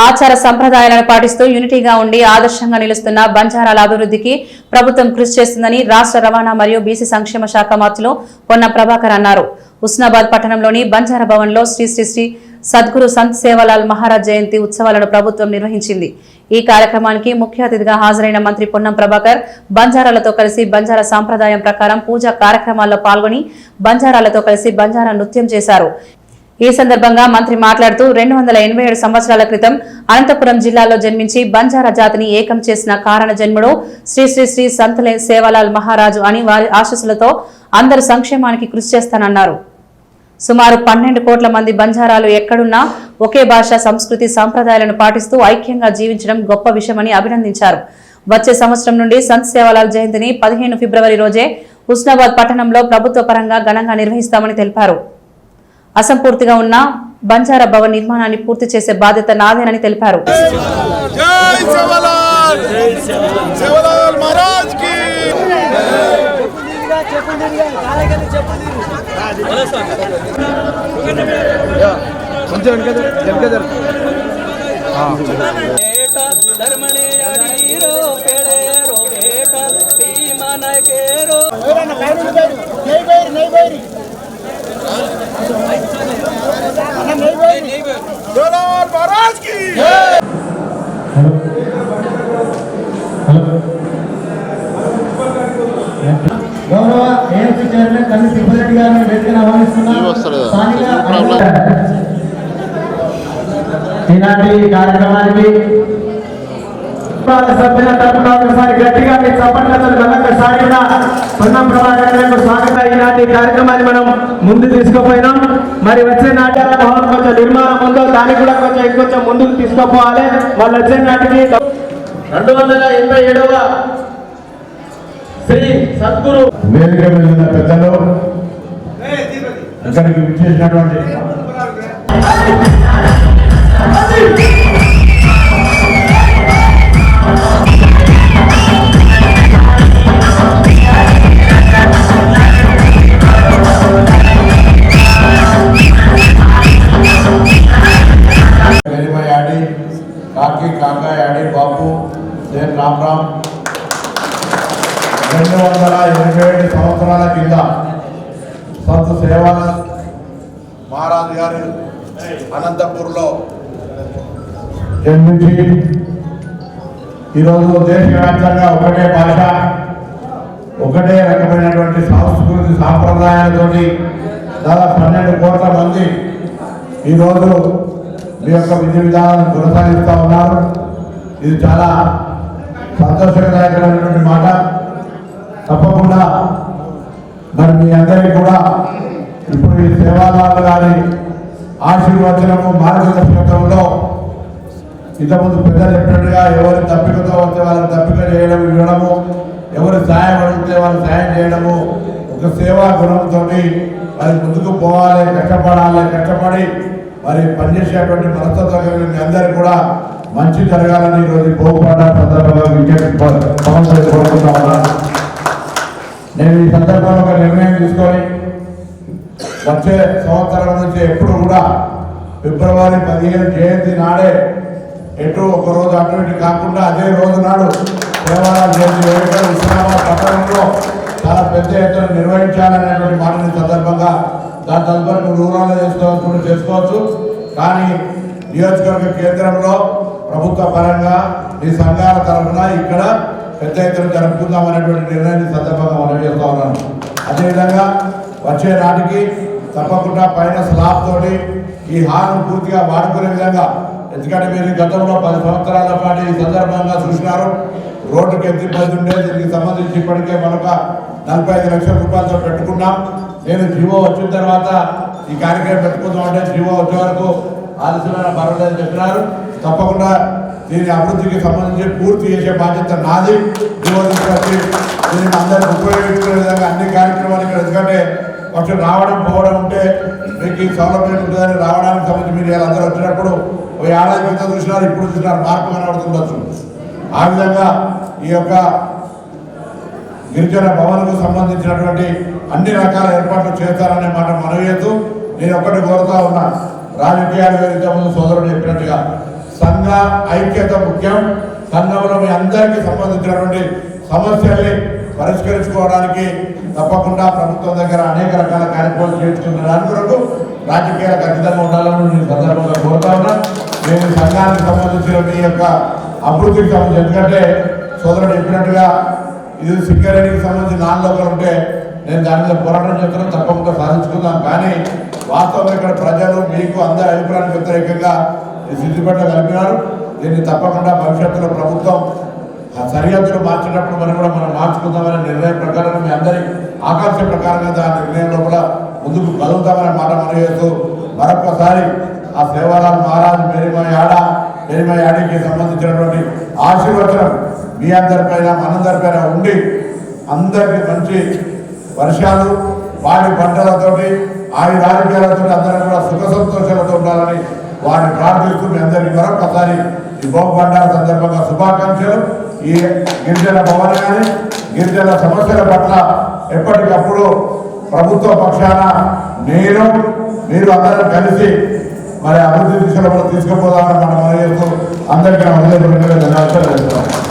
ఆచార సంప్రదాయాలను పాటిస్తూ యూనిటీగా ఉండి ఆదర్శంగా నిలుస్తున్న బంజారాల అభివృద్ధికి ప్రభుత్వం కృషి చేస్తుందని రాష్ట్ర రవాణా మరియు బీసీ సంక్షేమ శాఖ మంత్రులు పొన్నం ప్రభాకర్ అన్నారు. హుస్నాబాద్ పట్టణంలోని బంజారా భవన్లో శ్రీ శ్రీ శ్రీ సద్గురు సంత్ సేవాలాల్ మహారాజ్ జయంతి ఉత్సవాలను ప్రభుత్వం నిర్వహించింది. ఈ కార్యక్రమానికి ముఖ్య అతిథిగా హాజరైన మంత్రి పొన్నం ప్రభాకర్ బంజారాలతో కలిసి బంజారా సాంప్రదాయం ప్రకారం పూజా కార్యక్రమాల్లో పాల్గొని బంజారాలతో కలిసి బంజారా నృత్యం చేశారు. ఈ సందర్భంగా మంత్రి మాట్లాడుతూ 287 సంవత్సరాల క్రితం అనంతపురం జిల్లాలో జన్మించి బంజారా జాతిని ఏకం చేసిన కారణ జన్ముడు శ్రీ శ్రీ శ్రీ సంత్ సేవాలాల్ మహారాజు అని వారి ఆశీస్సులతో అందరి సంక్షేమానికి కృషి చేస్తానన్నారు. సుమారు 12 కోట్ల మంది బంజారాలు ఎక్కడున్నా ఒకే భాష, సంస్కృతి, సంప్రదాయాలను పాటిస్తూ ఐక్యంగా జీవించడం గొప్ప విషయమని అభినందించారు. వచ్చే సంవత్సరం నుండి సంత్ సేవాలాల్ జయంతిని 15 ఫిబ్రవరి రోజే హుస్నాబాద్ పట్టణంలో ప్రభుత్వ పరంగా ఘనంగా నిర్వహిస్తామని తెలిపారు. అసంపూర్తిగా ఉన్న బంజారా భవన్ నిర్మాణాన్ని పూర్తి చేసే బాధ్యత నాదేనని తెలిపారు. గౌరవ ఏఎంసీ చైర్మన్ కల్లి తిప్పారెడ్డి గారిని వేదికను ఆహ్వానిస్తున్నాం. ఈనాటి కార్యక్రమానికి సభ్యుల తరఫున ఒకసారి గట్టిగా మీ చప్పట్లతో గలంగా సాగిన పొన్నం ప్రభాకర్ గారికి స్వాగతం. ఈనాటి కార్యక్రమాన్ని మనం ముందు తీసుకుపోయినాం. మరి వచ్చే నాట్యాల భవన్ కొంచెం నిర్మాణం ఉందో దాన్ని కూడా కొంచెం ముందుకు తీసుకుపోవాలి. వాళ్ళు వచ్చే నాటికి 287వ శ్రీ సద్గురు వేదిక మీద ఉన్న పెద్దలు, ఇక్కడికి విచ్చేసినటువంటి యాడి కాకి కాకా యాడి బాపు సేన్ రామ్ రామ్ 287 సంవత్సరాల కింద సంత్ సేవాలాల్ మహారాజు గారు అనంతపూర్లో జన్మించి ఈరోజు దేశవ్యాప్తంగా ఒకటే భాష, ఒకటే రకమైనటువంటి సంస్కృతి సాంప్రదాయాలతోటి దాదాపు 12 కోట్ల మంది ఈరోజు మీ యొక్క విధి విధానాలను కొనసాగిస్తూ ఉన్నారు. ఇది చాలా సంతోషదాయకమైనటువంటి మాట. తప్పకుండా మరి మీ అందరికీ కూడా ఇప్పుడు ఈ సేవాలాల్ గారి ఆశీర్వచనము మార్గదర్శకత్వంలో ఇంతకుముందు పెద్దలు చెప్పినట్టుగా ఎవరి తప్పికతో వచ్చే వాళ్ళని తప్పిక చేయడం, ఇవ్వడము, ఎవరి సాయం అడిగితే వాళ్ళు సాయం చేయడము, ఒక సేవా గుణంతో మరి ముందుకు పోవాలి, కష్టపడి మరి పనిచేసేటువంటి మనస్తత్వం మీ అందరికీ కూడా మంచి జరగాలని ఈరోజు పోగుపాట సందర్భంగా కోరుకుంటా ఉన్నాను. నేను ఈ సందర్భంలో ఒక నిర్ణయం తీసుకొని వచ్చే సంవత్సరం నుంచి ఎప్పుడు కూడా ఫిబ్రవరి 15 జయంతి నాడే ఎటు ఒక రోజు అటు ఇటు కాకుండా అదే రోజు నాడు సేవాలాల్ జయంతి వేడుకలు హుస్నాబాద్ పట్టణంలో చాలా పెద్ద ఎత్తున నిర్వహించాలనేటువంటి మాటని సందర్భంగా దాని తదుపరి రూరాల్లో చేసుకోవచ్చు. కానీ నియోజకవర్గ కేంద్రంలో ప్రభుత్వ పరంగా ఈ సంఘాల తరఫున ఇక్కడ పెద్ద ఎత్తున జరుపుకుందాం అనేటువంటి నిర్ణయాన్ని సందర్భంగా మనం చేస్తూ ఉన్నాను. అదేవిధంగా వచ్చే నాటికి తప్పకుండా పైన స్లాబ్ తోటి ఈ హాల్ను పూర్తిగా వాడుకునే విధంగా, ఎందుకంటే మీరు గతంలో 10 సంవత్సరాల పాటు ఈ సందర్భంగా చూసినారు. రోడ్డుకి ఎంత ఇబ్బంది ఉండే, దీనికి సంబంధించి ఇప్పటికే మనక 45 లక్షల రూపాయలతో పెట్టుకున్నాం. నేను జీవో వచ్చిన తర్వాత ఈ కార్యక్రమం పెట్టుకుందాం అంటే జీవో వచ్చే వరకు ఆలస్యమైన పర్వాలేదు చెప్పినారు. తప్పకుండా దీని అభివృద్ధికి సంబంధించి పూర్తి చేసే బాధ్యత నాది. జీవో తీసుకొచ్చి దీన్ని అందరికీ ఉపయోగించుకునే విధంగా అన్ని కార్యక్రమాలు ఇక్కడ, ఎందుకంటే కొంచెం రావడం పోవడం ఉంటే మీకు ఈ సౌలభ్యం ఉంటుందని రావడానికి సంబంధించి మీరు అందరూ వచ్చినప్పుడు ఓ ఏడాది క్రితం చూసినారు, ఇప్పుడు చూసినారు, మార్పు కనబడుతుండొచ్చు. ఆ విధంగా ఈ యొక్క గిరిజన భవన్కు సంబంధించినటువంటి అన్ని రకాల ఏర్పాట్లు చేస్తారనే మాట మనవి చేస్తూ నేను ఒక్కటి కోరుతా ఉన్నా. రాజకీయాలు ఇంతకుముందు సోదరుడు చెప్పినట్టుగా సంఘ ఐక్యత ముఖ్యం. సంఘంలో మీ అందరికీ సంబంధించినటువంటి సమస్యల్ని పరిష్కరించుకోవడానికి తప్పకుండా ప్రభుత్వం దగ్గర అనేక రకాల కార్యక్రమాలు చేయించుకున్న దాని కొరకు రాజకీయాలకు ఖచ్చితంగా ఉండాలని నేను సందర్భంగా కోరుతా ఉన్నా. నేను సంఘానికి సంబంధించిన మీ యొక్క అభివృద్ధికి సంబంధించి, ఎందుకంటే సోదరుడు చెప్పినట్టుగా ఇది సింగరేణికి సంబంధించి నాలుగు ఉంటే నేను దాని మీద పోరాటం చేస్తున్నాను, తప్పకుండా సాధించుకుందాం. కానీ వాస్తవంగా ఇక్కడ ప్రజలు మీకు అందరి అభిప్రాయానికి వ్యతిరేకంగా ఈ సిద్ధిపేట కలిపినారు. దీన్ని తప్పకుండా భవిష్యత్తులో ప్రభుత్వం సరిహద్దులు మార్చేటప్పుడు మనం మార్చుకుందామనే నిర్ణయం ప్రకారం మీ అందరి ఆకాంక్ష ప్రకారంగా దాని నిర్ణయంలో కూడా ముందుకు కలుగుతామనే మాట మనం చేస్తూ మరొకసారి ఆ సేవాలాల్ మహారాజ్ మేరీమా యాడికి సంబంధించినటువంటి ఆశీర్వచనం మీ అందరిపైన మనందరిపైన ఉండి అందరికీ మంచి వర్షాలు వాటి పంటలతోటి ఆయురారోగ్యాలతో అందరూ కూడా సుఖ సంతోషాలతో ఉండాలని వారిని ప్రార్థిస్తూ మీ అందరికీ మరొకసారి ఈ భోగబండాల సందర్భంగా శుభాకాంక్షలు. ఈ గిరిజన భవన కానీ గిరిజన సమస్యల పట్ల ఎప్పటికప్పుడు ప్రభుత్వ పక్షాన మీరు అందరూ కలిసి మరి అభివృద్ధి దిశలో కూడా తీసుకుపోదామని మనం చేస్తూ అందరికీ ధన్యవాదాలు.